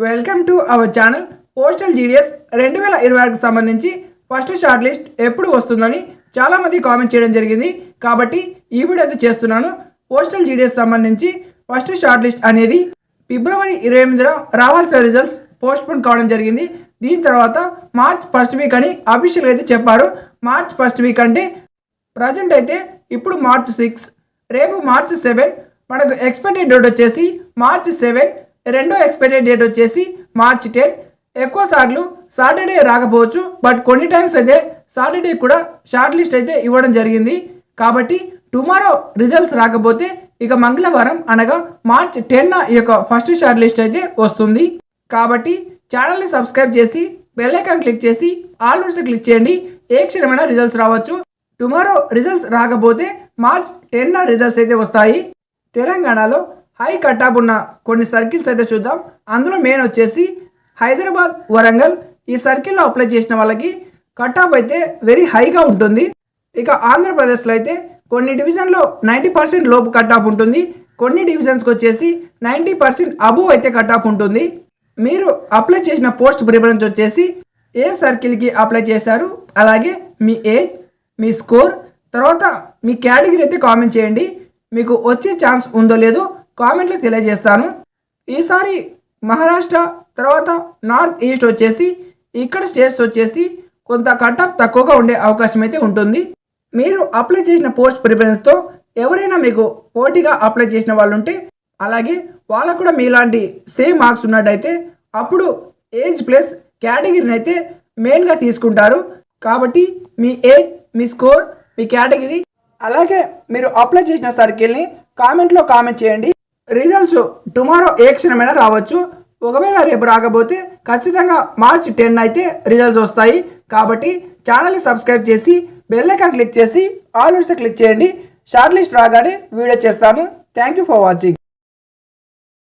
Welcome to our channel. Postal GDS 2026కి సంబంధించి first short list ఎప్పుడు వస్తుందని చాలామంది కామెంట్ చేయడం జరిగింది. కాబట్టి ఈ వీడియో అయితే చేస్తున్నాను. పోస్టల్ జీడిఎస్ సంబంధించి ఫస్ట్ షార్ట్ లిస్ట్ అనేది ఫిబ్రవరి 28న రావాల్సిన రిజల్ట్స్ పోస్ట్పోన్ కావడం జరిగింది. దీని తర్వాత మార్చ్ ఫస్ట్ వీక్ అని అఫీషియల్గా అయితే చెప్పారు. మార్చ్ ఫస్ట్ వీక్ అంటే ప్రజెంట్ అయితే ఇప్పుడు మార్చ్ 6, రేపు మార్చ్ 7, మనకు ఎక్స్పెక్టెడ్ డేట్ వచ్చేసి మార్చ్ 7, రెండో ఎక్స్పెక్టెడ్ డేట్ వచ్చేసి మార్చ్ 10. ఎక్కువ సార్లు సాటర్డే రాకపోవచ్చు, బట్ కొన్ని టైమ్స్ అయితే సాటర్డే కూడా షార్ట్ లిస్ట్ అయితే ఇవ్వడం జరిగింది. కాబట్టి టుమారో రిజల్ట్స్ రాకపోతే ఇక మంగళవారం అనగా మార్చ్ 10న ఈ యొక్క ఫస్ట్ షార్ట్ లిస్ట్ అయితే వస్తుంది. కాబట్టి ఛానల్ని సబ్స్క్రైబ్ చేసి బెల్ ఐకాన్ క్లిక్ చేసి ఆల్ నోట్స్ క్లిక్ చేయండి. ఏ క్షణమైనా రిజల్ట్స్ రావచ్చు. టుమారో రిజల్ట్స్ రాకపోతే మార్చ్ 10న రిజల్ట్స్ అయితే వస్తాయి. తెలంగాణలో హై కటాప్ ఉన్న కొన్ని సర్కిల్స్ అయితే చూద్దాం. అందులో మెయిన్ వచ్చేసి హైదరాబాద్, వరంగల్. ఈ సర్కిల్లో అప్లై చేసిన వాళ్ళకి కటాప్ అయితే వెరీ హైగా ఉంటుంది. ఇక ఆంధ్రప్రదేశ్లో అయితే కొన్ని డివిజన్లో 90% లోపు కటాప్ ఉంటుంది. కొన్ని డివిజన్స్కి వచ్చేసి 90% అబోవ్ అయితే కటాప్ ఉంటుంది. మీరు అప్లై చేసిన పోస్ట్ ప్రిఫరెన్స్ వచ్చేసి ఏ సర్కిల్కి అప్లై చేశారు, అలాగే మీ ఏజ్, మీ స్కోర్, తర్వాత మీ కేటగిరీ అయితే కామెంట్ చేయండి. మీకు వచ్చే ఛాన్స్ ఉందో లేదో కామెంట్లో తెలియజేస్తాను. ఈసారి మహారాష్ట్ర, తర్వాత నార్త్ ఈస్ట్ వచ్చేసి ఇక్కడ స్టేట్స్ వచ్చేసి కొంత కటాప్ తక్కువగా ఉండే అవకాశం అయితే ఉంటుంది. మీరు అప్లై చేసిన పోస్ట్ ప్రిఫరెన్స్తో ఎవరైనా మీకు పోటీగా అప్లై చేసిన వాళ్ళు ఉంటే, అలాగే వాళ్ళకు కూడా మీలాంటి సేమ్ మార్క్స్ ఉన్నట్టయితే అప్పుడు ఏజ్ ప్లస్ కేటగిరీని అయితే మెయిన్గా తీసుకుంటారు. కాబట్టి మీ ఏజ్, మీ స్కోర్, మీ కేటగిరీ, అలాగే మీరు అప్లై చేసిన సర్కిల్ని కామెంట్లో కామెంట్ చేయండి. రిజల్ట్స్ టుమారో ఏ క్షణమైనా రావచ్చు. ఒకవేళ రేపు రాకపోతే ఖచ్చితంగా మార్చ్ 10 అయితే రిజల్ట్స్ వస్తాయి. కాబట్టి ఛానల్ని సబ్స్క్రైబ్ చేసి బెల్ ఐకాన్ క్లిక్ చేసి ఆల్ నోట్స్ క్లిక్ చేయండి. షార్ట్ లిస్ట్ రాగానే వీడియో చేస్తాను. Thank you for watching.